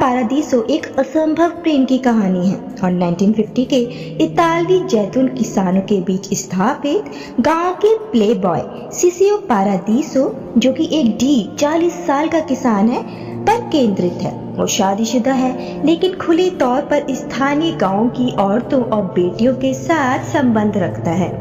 पारादीसो एक असंभव प्रेम की कहानी है और 1950 के इतालवी जैतून किसानों के बीच स्थापित गांव के प्लेबॉय सिसियो पारादीसो, जो कि एक 40 साल का किसान है, पर केंद्रित है। वो शादीशुदा है लेकिन खुले तौर पर स्थानीय गांव की औरतों और बेटियों के साथ संबंध रखता है।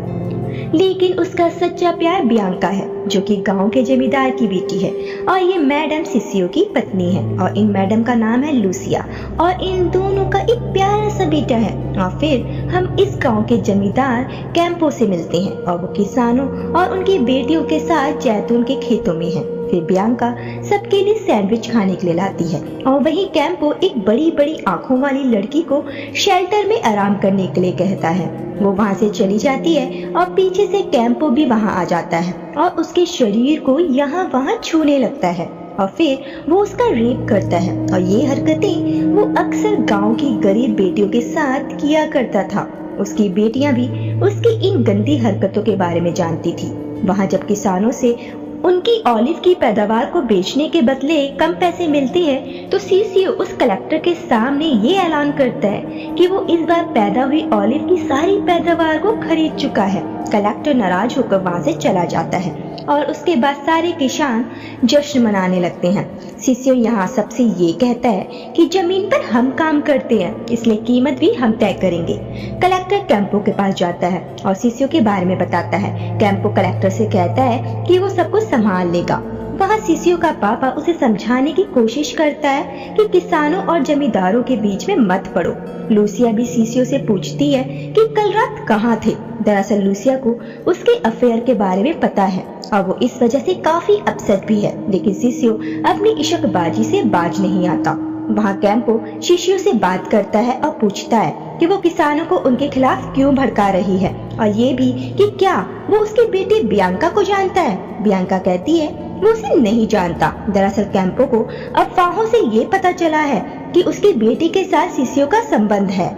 लेकिन उसका सच्चा प्यार बियांका है, जो कि गांव के जमींदार की बेटी है और ये मैडम सिसियो की पत्नी है और इन मैडम का नाम है लूसिया और इन दोनों का एक प्यारा सा बेटा है। और फिर हम इस गांव के जमींदार कैंपो से मिलते हैं और वो किसानों और उनकी बेटियों के साथ जैतून के खेतों में है। फिर बियांका सबके लिए सैंडविच खाने के लिए लाती है और वहीं कैंपो एक बड़ी बड़ी आंखों वाली लड़की को शेल्टर में आराम करने के लिए कहता है। वो वहाँ से चली जाती है और पीछे से कैंपो भी वहाँ आ जाता है और उसके शरीर को यहाँ वहाँ छूने लगता है और फिर वो उसका रेप करता है। और ये हरकतें वो अक्सर गांव की गरीब बेटियों के साथ किया करता था। उसकी बेटियां भी उसकी इन गंदी हरकतों के बारे में जानती थी। वहाँ जब किसानों से उनकी ऑलिव की पैदावार को बेचने के बदले कम पैसे मिलते हैं तो सिसियो उस कलेक्टर के सामने ये ऐलान करता है कि वो इस बार पैदा हुई ऑलिव की सारी पैदावार को खरीद चुका है। कलेक्टर नाराज होकर वहाँ से चला जाता है और उसके बाद सारे किसान जश्न मनाने लगते हैं। सिसियो यहाँ सबसे ये कहता है कि जमीन पर हम काम करते हैं, इसलिए कीमत भी हम तय करेंगे। कलेक्टर कैंपो के पास जाता है और सिसियो के बारे में बताता है। कैंपो कलेक्टर से कहता है कि वो सब कुछ संभाल लेगा। वहाँ सिसियो का पापा उसे समझाने की कोशिश करता है कि किसानों और जमींदारों के बीच में मत पड़ो। लूसिया भी सिसियो से पूछती है कि कल रात कहाँ थे। दरअसल लूसिया को उसके अफेयर के बारे में पता है और वो इस वजह से काफी अपसेट भी है, लेकिन सिसियो अपनी इश्कबाजी से बाज नहीं आता। वहाँ कैंपो सिसियो से बात करता है और पूछता है कि वो किसानों को उनके खिलाफ क्यों भड़का रही है और ये भी कि क्या वो उसकी बेटी बियांका को जानता है। बियांका कहती है वो उसे नहीं जानता। दरअसल कैंपो को अफवाहों से ये पता चला है कि उसकी बेटी के साथ सिसियो का संबंध है।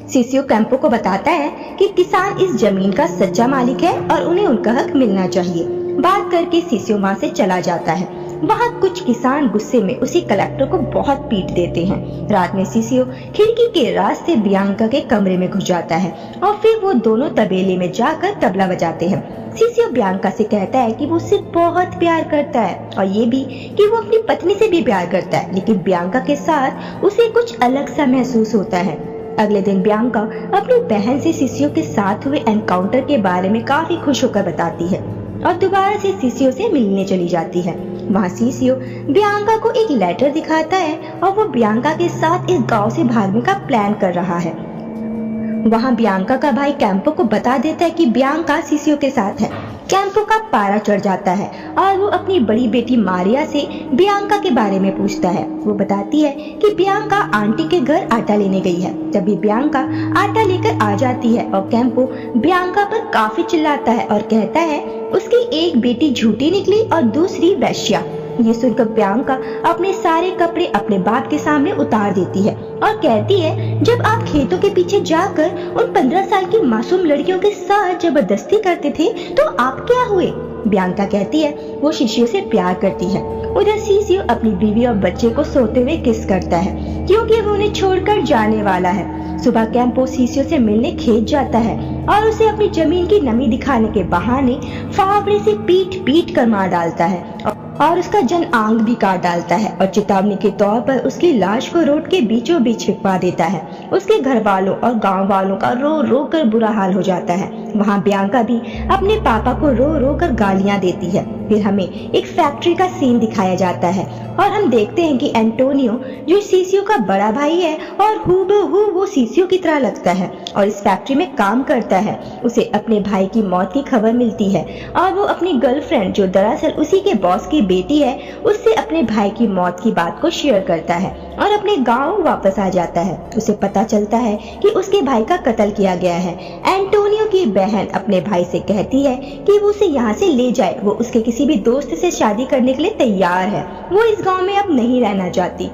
सिसियो कैंपो को बताता है कि किसान इस जमीन का सच्चा मालिक है और उन्हें उनका हक मिलना चाहिए। बात करके सिसियो वहाँ से चला जाता है। वहाँ कुछ किसान गुस्से में उसी कलेक्टर को बहुत पीट देते हैं। रात में सिसियो खिड़की के रास्ते बियांका के कमरे में घुस जाता है और फिर वो दोनों तबेले में जाकर तबला बजाते हैं। सिसियो बियांका से कहता है कि वो उससे बहुत प्यार करता है और ये भी कि वो अपनी पत्नी से भी प्यार करता है, लेकिन बियांका के साथ उसे कुछ अलग सा महसूस होता है। अगले दिन बियांका अपनी बहन से सिसियो के साथ हुए एनकाउंटर के बारे में काफी खुश होकर बताती है और दोबारा से सिसियो से मिलने चली जाती है। वहाँ सिसियो बियांका को एक लेटर दिखाता है और वो बियांका के साथ इस गांव से भागने का प्लान कर रहा है। वहाँ बियांका का भाई कैंपो को बता देता है कि बियांका सिसियो के साथ है। कैंपो का पारा चढ़ जाता है और वो अपनी बड़ी बेटी मारिया से बियांका के बारे में पूछता है। वो बताती है कि बियांका आंटी के घर आटा लेने गई है। तभी बियांका आटा लेकर आ जाती है और कैंपो बियांका पर काफी चिल्लाता है और कहता है उसकी एक बेटी झूठी निकली और दूसरी वेश्या। ये सुनकर बियांका अपने सारे कपड़े अपने बाप के सामने उतार देती है और कहती है जब आप खेतों के पीछे जाकर उन 15 साल की मासूम लड़कियों के साथ जबरदस्ती करते थे तो आप क्या हुए। बियांका कहती है वो सिसियो से प्यार करती है। उधर सिसियो अपनी बीवी और बच्चे को सोते हुए किस करता है क्योंकि वो उन्हें छोड़कर जाने वाला है। सुबह कैंपो सिसियो से मिलने खेत जाता है और उसे अपनी जमीन की नमी दिखाने के बहाने फावड़े से पीट कर मार डालता है और उसका जन आंग भी काट डालता है और चेतावनी के तौर पर उसकी लाश को रोड के बीचों बीच फेंकवा देता है। उसके घर वालों और गांव वालों का रो रो कर बुरा हाल हो जाता है। वहाँ बियांका भी अपने पापा को रो रो कर गालियाँ देती है। फिर हमें एक फैक्ट्री का सीन दिखाया जाता है और हम देखते हैं कि एंटोनियो जो सिसियो का बड़ा भाई है और हूबहू वो सिसियो की तरह लगता है और इस फैक्ट्री में काम करता है। उसे अपने भाई की मौत की खबर मिलती है और वो अपनी गर्लफ्रेंड जो दरअसल उसी के बॉस की बेटी है उससे अपने भाई की मौत की बात को शेयर करता है और अपने गांव वापस आ जाता है। उसे पता चलता है कि उसके भाई का कत्ल किया गया है। एंटोनियो की बहन अपने भाई से कहती है कि वो उसे यहाँ से ले जाए। वो उसके किसी भी दोस्त से शादी करने के लिए तैयार है। वो इस गांव में अब नहीं रहना चाहती।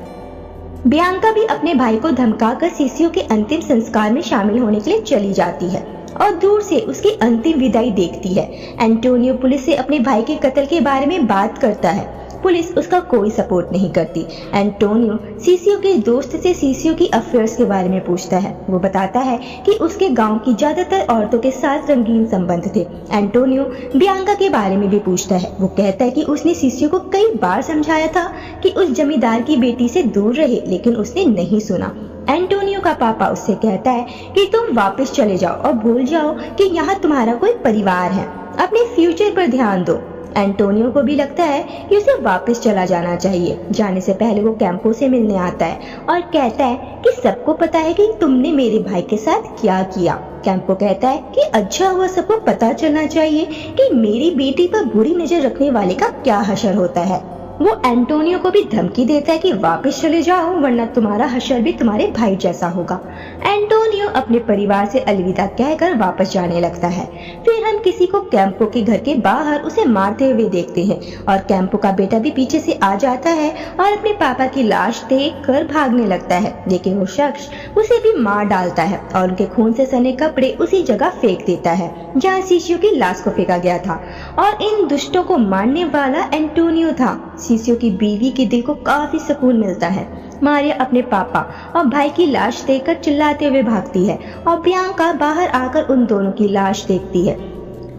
बियांका भी अपने भाई को धमकाकर सिसियो के अंतिम संस्कार में शामिल होने के लिए चली जाती है और दूर से उसकी अंतिम विदाई देखती है। एंटोनियो पुलिस से अपने भाई के कत्ल के बारे में बात करता है। पुलिस उसका कोई सपोर्ट नहीं करती। एंटोनियो सीसीओ के दोस्त से सीसीओ की अफेयर्स के बारे में पूछता है। वो बताता है कि उसके गांव की ज्यादातर औरतों के साथ रंगीन संबंध थे। एंटोनियो बियांका के बारे में भी पूछता है। वो कहता है कि उसने सीसीओ को कई बार समझाया था कि उस जमींदार की बेटी से दूर रहे, लेकिन उसने नहीं सुना। एंटोनियो का पापा उससे कहता है कि तुम वापस चले जाओ और भूल जाओ कि यहाँ तुम्हारा कोई परिवार है, अपने फ्यूचर पर ध्यान दो। एंटोनियो को भी लगता है कि उसे वापस चला जाना चाहिए। जाने से पहले वो कैंपो से मिलने आता है और कहता है कि सबको पता है कि तुमने मेरे भाई के साथ क्या किया। कैंपो कहता है कि अच्छा हुआ सबको पता चलना चाहिए कि मेरी बेटी पर बुरी नजर रखने वाले का क्या हशर होता है। वो एंटोनियो को भी धमकी देता है कि वापस चले जाओ वरना तुम्हारा हशर भी तुम्हारे भाई जैसा होगा। एंटोनियो अपने परिवार से अलविदा कहकर वापस जाने लगता है। फिर हम किसी को कैंपो के घर के बाहर उसे मारते हुए देखते हैं और कैंपो का बेटा भी पीछे से आ जाता है और अपने पापा की लाश देख कर भागने लगता है, लेकिन वो शख्स उसे भी मार डालता है और उनके खून से सने कपड़े उसी जगह फेंक देता है जहाँ सीसीओ की लाश को फेंका गया था। और इन दुष्टों को मारने वाला एंटोनियो था। सीसीओ की बीवी के दिल को काफी सुकून मिलता है। मारिया अपने पापा और भाई की लाश देखकर चिल्लाते हुए भागती है और बियांका बाहर आकर उन दोनों की लाश देखती है।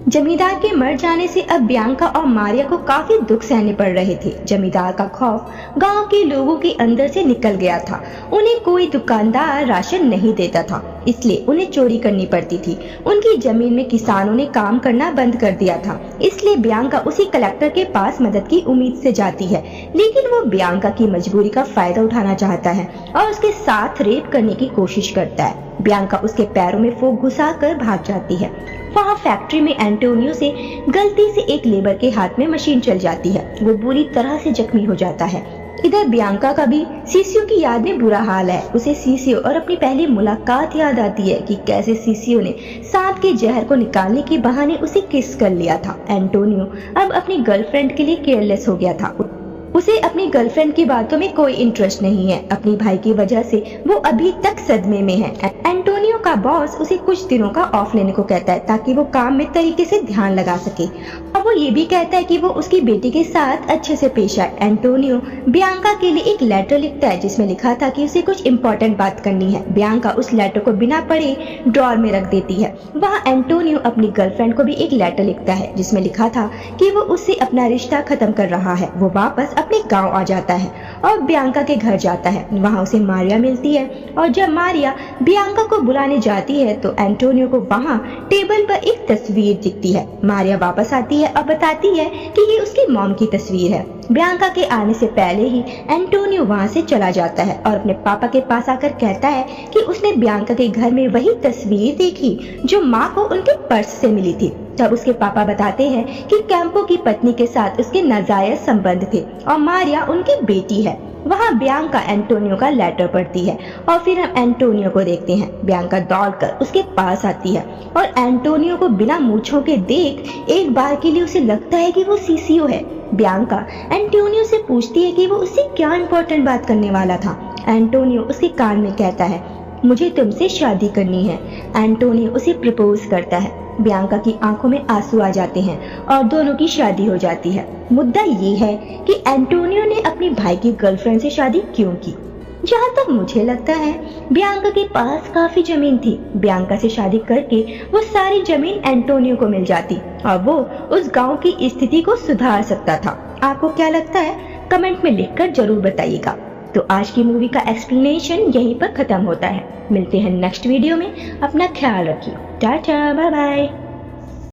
जमींदार के मर जाने से अब बियांका और मारिया को काफी दुख सहने पड़ रहे थे। जमींदार का खौफ गांव के लोगों के अंदर से निकल गया था। उन्हें कोई दुकानदार राशन नहीं देता था, इसलिए उन्हें चोरी करनी पड़ती थी। उनकी जमीन में किसानों ने काम करना बंद कर दिया था, इसलिए बियांका उसी कलेक्टर के पास मदद की उम्मीद से जाती है, लेकिन वो बियांका की मजबूरी का फायदा उठाना चाहता है और उसके साथ रेप करने की कोशिश करता है। बियांका उसके पैरों में फोक घुसाकर भाग जाती है। वहाँ फैक्ट्री में एंटोनियो से गलती से एक लेबर के हाथ में मशीन चल जाती है। वो बुरी तरह से जख्मी हो जाता है। इधर बियांका का भी सीसीओ की याद में बुरा हाल है। उसे सीसीओ और अपनी पहली मुलाकात याद आती है कि कैसे सीसीओ ने सांप के जहर को निकालने के बहाने उसे किस कर लिया था। एंटोनियो अब अपनी गर्लफ्रेंड के लिए केयरलेस हो गया था। उसे अपनी गर्लफ्रेंड की बातों में कोई इंटरेस्ट नहीं है। अपनी भाई की वजह से वो अभी तक सदमे में है। एंटोनियो का बॉस उसे कुछ दिनों का ऑफ लेने को कहता है ताकि वो काम में तरीके से ध्यान लगा सके और वो ये भी कहता है कि वो उसकी बेटी के साथ अच्छे से पेश आए। एंटोनियो बियांका के लिए एक लेटर लिखता है जिसमें लिखा था कि उसे कुछ इम्पोर्टेंट बात करनी है। बियांका उस लेटर को बिना पढ़े ड्रॉर में रख देती है। वहाँ एंटोनियो अपनी गर्लफ्रेंड को भी एक लेटर लिखता है जिसमें लिखा था कि वो उससे अपना रिश्ता खत्म कर रहा है। वो वापस अपने गांव आ जाता है और बियांका के घर जाता है। वहाँ उसे मारिया मिलती है और जब मारिया बियांका को बुलाने जाती है तो एंटोनियो को वहाँ टेबल पर एक तस्वीर दिखती है। मारिया वापस आती है और बताती है कि ये उसकी मॉम की तस्वीर है। बियांका के आने से पहले ही एंटोनियो वहाँ से चला जाता है और अपने पापा के पास आकर कहता है कि उसने बियांका के घर में वही तस्वीर देखी जो माँ को उनके पर्स से मिली थी। तब उसके पापा बताते हैं कि कैंपो की पत्नी के साथ उसके नाजायज संबंध थे और मारिया उनकी बेटी है। वहाँ बियांका एंटोनियो का लेटर पढ़ती है और फिर हम एंटोनियो को देखते हैं। बियांका दौड़कर उसके पास आती है और एंटोनियो को बिना मूंछों के देख एक बार के लिए उसे लगता है कि वो सीसीओ है। बियांका एंटोनियो से पूछती है कि वो उससे क्या इम्पोर्टेंट बात करने वाला था। एंटोनियो उसके कान में कहता है, मुझे तुमसे शादी करनी है। एंटोनियो उसे प्रपोज करता है। बियांका की आंखों में आंसू आ जाते हैं और दोनों की शादी हो जाती है। मुद्दा ये है कि एंटोनियो ने अपने भाई की गर्लफ्रेंड से शादी क्यों की। जहाँ तक मुझे लगता है बियांका के पास काफी जमीन थी। बियांका से शादी करके वो सारी जमीन एंटोनियो को मिल जाती और वो उस गांव की स्थिति को सुधार सकता था। आपको क्या लगता है? कमेंट में लिखकर जरूर बताइएगा। तो आज की मूवी का एक्सप्लेनेशन यहीं पर खत्म होता है। मिलते हैं नेक्स्ट वीडियो में। अपना ख्याल रखिए। Tata, bye bye.